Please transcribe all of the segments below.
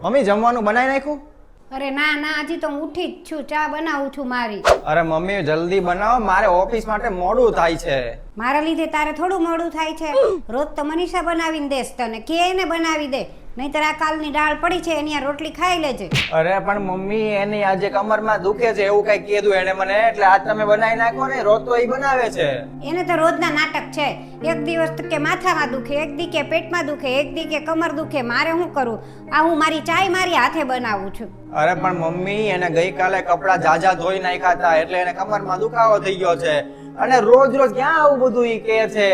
Mummy જમવાનું બનાવી નાખ્યું? અરે ના ના, હજી તો હું ઉઠી જ છું, ચા બનાવું છું મારી. અરે મમ્મી જલ્દી બનાવો, મારે ઓફિસ માટે મોડું થાય છે. મારા લીધે તારે થોડું મોડું થાય છે? રોજ તો મનીષા બનાવીને દેશ તને, કે એને બનાવી દે, નહીતર આ કાલની દાળ પડી છે એની આ રોટલી ખાઈ લેજે. અરે પણ મમ્મી એની આજે કમરમાં દુખે છે એવું કઈ કીધું એને મને, એટલે આજ તમે બનાવી નાખો ને. રોજ તો એ બનાવે છે. એને તો રોજના નાટક છે. એક દિવસ તો કે માથામાં દુખે, એક દી કે પેટમાં દુખે, એક દી કે કમર દુખે. મારે શું કરું? આ હું મારી ચાય મારી હાથે બનાવું છું. અરે પણ મમ્મી એને ગઈકાલે કપડા જાજા ધોઈ નાખ્યા હતા એટલે એને કમરમાં દુખાવો થઈ ગયો છે. અને રોજ રોજ ક્યાં આવું બધું ઈ કહે છે?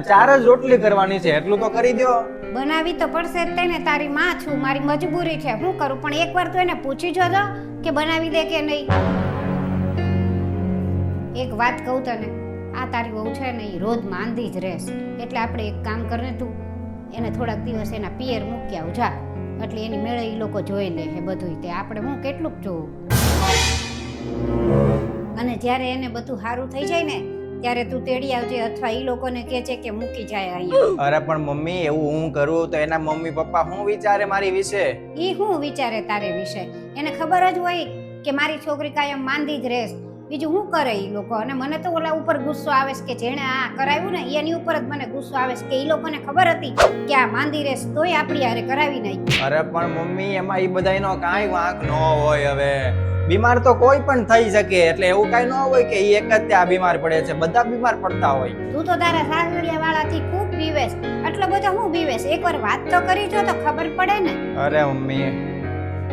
4 જ રોટલી કરવાની છે, એટલું તો કરી દો. બનાવી તો પડશે જ તેને, તારી માં છું, મારી મજબૂરી છે, શું કરું? પણ એકવાર તો એને પૂછી જોજો કે બનાવી દે કે નહીં. એક વાત કહું તને, આ તારી વહુ છે ને એ રોજ માંદી જ રહેશે. એટલે આપણે એક કામ કરને, તું એને થોડાક દિવસ એના પિયર મૂકી આવ જા, એટલે એની મેળે એ લોકો જોઈ લે હે બધું. તે આપણે હું કેટલુંક જોવું. અને જ્યારે એને બધું સારું થઈ જાય ને ત્યારે તું તેડી આવજે, અથવા ઈ લોકોને કહેજે કે મૂકી જાય અહીંયા. અરે પણ મમ્મી એવું હું કરું તો એના મમ્મી પપ્પા શું વિચારે મારી વિશે? ઈ શું વિચારે તારે વિશે? એને ખબર જ હોય કે મારી છોકરી કાયમ માંદી જ રહેશે. બીજું શું કરે ઈ લોકો? અને મને તો ઓલા ઉપર ગુસ્સો આવે છે કે જેણે આ કરાવ્યું ને એની ઉપર જ મને ગુસ્સો આવે છે કે ઈ લોકોને ખબર હતી કે આ માંદી રહેશે તોય આપણી હારે કરાવી નાખી. અરે પણ મમ્મી એમાં ઈ બધાયનો કાંઈ વાંક ન હોય. હવે બીમાર તો કોઈ પણ થઈ શકે, એટલે એવું કાંઈ ન હોય કે ઈ એક જ ત્યાં બીમાર પડે છે. બધા બીમાર પડતા હોય. તું તો તારા સાસરિયા વાળાથી ખૂબ બીવેશ. આટલો બધો હું બીવેશ? એકવાર વાત તો કરી જો તો ખબર પડે ને. અરે મમ્મી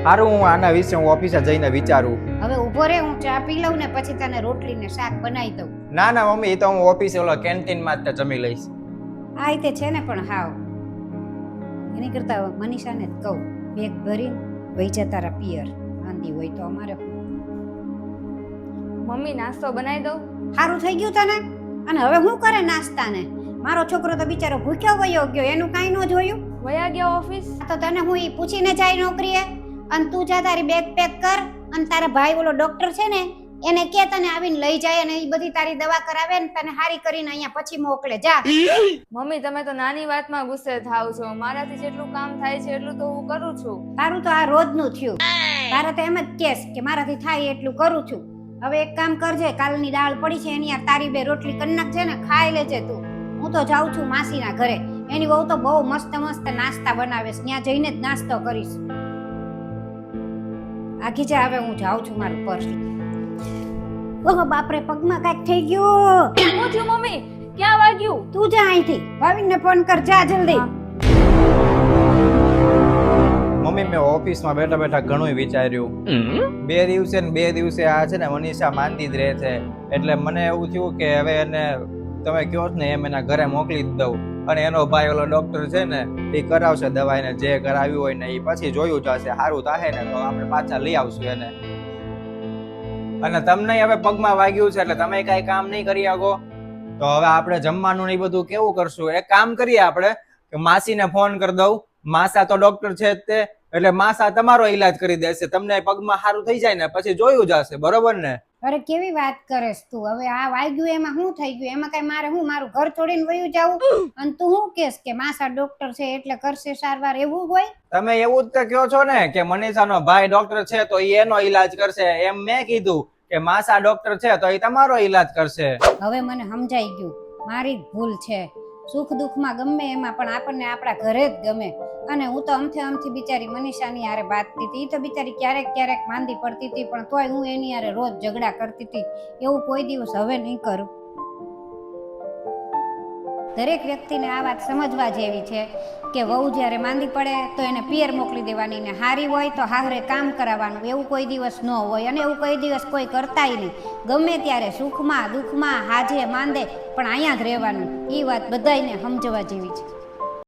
હારું, હું આના વિશે હું ઓફિસે જઈને વિચારું. હવે ઊભો રે, હું ચા પી લઉં ને પછી તને રોટલી ને શાક બનાવી દઉં. ના ના મમ્મી, એ તો હું ઓફિસે ઓલો કેન્ટીનમાં જ જમી લઈશ. આ રીતે છે ને, પણ હાવ એની કરતા મનીષાને જ કહું, બેગ ભરીને વહી જા તારા પિયર. માંદી હોય તો અમારે મમ્મી નાસ્તો બનાવી દઉં? સારું થઈ ગયું તને? અને હવે શું કરે નાસ્તાને? મારો છોકરો તો બિચારો ભૂખ્યો વયો ગયો, એનું કાંઈ ન જોયું. વયા ગયા ઓફિસ? તો તને હું ઈ પૂછીને જાય નોકરીએ? અને તું જા તારી બેગ પેક કર, અને તારા ભાઈ ઓલો ડોક્ટર છે ને એને કે તને આવીને લઈ જાય અને ઈ બધી તારી દવા કરાવે ને તને હારી કરીને અહીંયા પછી મોકલે. જા. મમ્મી તમે તો નાની વાતમાં ગુસ્સે થાવ છો. મારાથી જેટલું કામ થાય છે એટલું તો હું કરું છું. તારું તો આ રોજનું થયું. તારે તો એમ જ કેસ કે મારાથી થાય એટલું કરું છું. હવે એક કામ કરજે, કાલની દાળ પડી છે એની યાર તારી 2 રોટલી કરી નાખજે ને, ખાઈ લેજે તું. હું તો જાઉં છું માસીના ઘરે. એની વહુ તો બહુ મસ્ત મસ્ત નાસ્તા બનાવે છે, ત્યાં જઈને જ નાસ્તો કરીશ. આખી જા, હવે હું જાઉં છું મારું પર્સ. ઓહો બાપરે, પગમાં કાંઈક થઈ ગયું. શું થયું મમ્મી? ક્યાં વાગ્યું? તું જા અહીંથી, ભાવિનને ફોન કર, જા જલ્દી. મમ્મી મેં ઓફિસમાં બેઠા બેઠા ઘણું વિચાર્યું. 2 દિવસે ને 2 દિવસે આ છે ને મનીષા માંદી જ રહે છે. એટલે મને એવું થયું કે હવે એને તમે કહો છો ને એમ એના ઘરે મોકલી જ દઉં. અને એનો ભાઈ ઓલો ડોક્ટર છે ને એ કરાવશે દવા, એને જે કરાવ્યું હોય ને એ પછી જોયું જશે. સારું થાય ને તો આપણે પાછા લઈ આવશું એને. અને તમને હવે પગમાં વાગ્યું છે એટલે તમે કઈ કામ નહીં કરી શકો. તો હવે આપણે જમવાનું ને એ બધું કેવું કરશું? એક કામ કરીએ આપણે કે માસીને ફોન કરી દઉં. માસા તો ડોક્ટર છે જ તે, એટલે માસા તમારો ઈલાજ કરી દેશે. તમને પગમાં સારું થઈ જાય ને પછી જોયું જશે. બરોબર ને? અરે કેવી વાત કરેસ તું? હવે આ વાગ્યું એમાં શું થઈ ગયું? એમાં કઈ મારે હું મારું ઘર છોડીને વયું જાવું? અને તું શું કેસ કે માસા ડોક્ટર છે એટલે કરશે સારવાર, એવું હોય? તમે એવું જ તો કહો છો ને કે મનીષાનો ભાઈ ડોક્ટર છે તો એનો ઈલાજ કરશે. એમ મેં કીધું કે માસા ડોક્ટર છે તો એ તમારો ઈલાજ કરશે. હવે મને સમજાઈ ગયું, મારી જ ભૂલ છે. સુખ દુઃખમાં ગમે એમાં પણ આપણને આપણા ઘરે જ ગમે. અને હું તો અમથી બિચારી મનીષાની હારે બાતતી હતી. એ તો બિચારી ક્યારેક ક્યારેક માંદી પડતી હતી, પણ તોય હું એની હારે રોજ ઝઘડા કરતી હતી. એવું કોઈ દિવસ હવે નહીં કરું. દરેક વ્યક્તિને આ વાત સમજવા જેવી છે કે વહુ જ્યારે માંદી પડે તો એને પિયર મોકલી દેવાની, ને હારી હોય તો હારે કામ કરાવવાનું. એવું કોઈ દિવસ ન હોય, અને એવું કોઈ દિવસ કોઈ કરતાય નહીં. ગમે ત્યારે સુખમાં દુઃખમાં હાજે માંદે પણ અહીંયા જ રહેવાનું. એ વાત બધાયને સમજવા જેવી છે.